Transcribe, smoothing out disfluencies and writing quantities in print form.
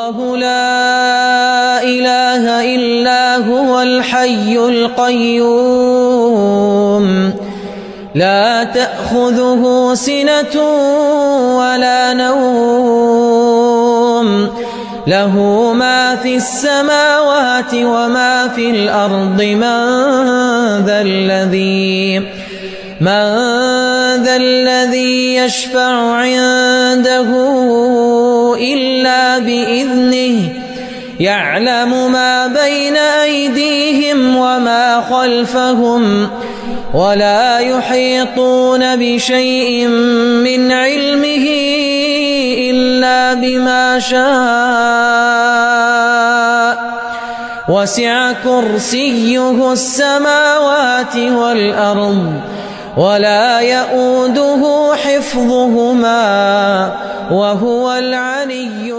الله لا إله إلا هو الحي القيوم لا تأخذه سنة ولا نوم له ما في السماوات وما في الأرض من ذا الذي يشفع عنده إلا بإذنه يعلم ما بين أيديهم وما خلفهم ولا يحيطون بشيء من علمه إلا بما شاء وسع كرسيه السماوات والأرض ولا يؤوده حفظهما وهو العلي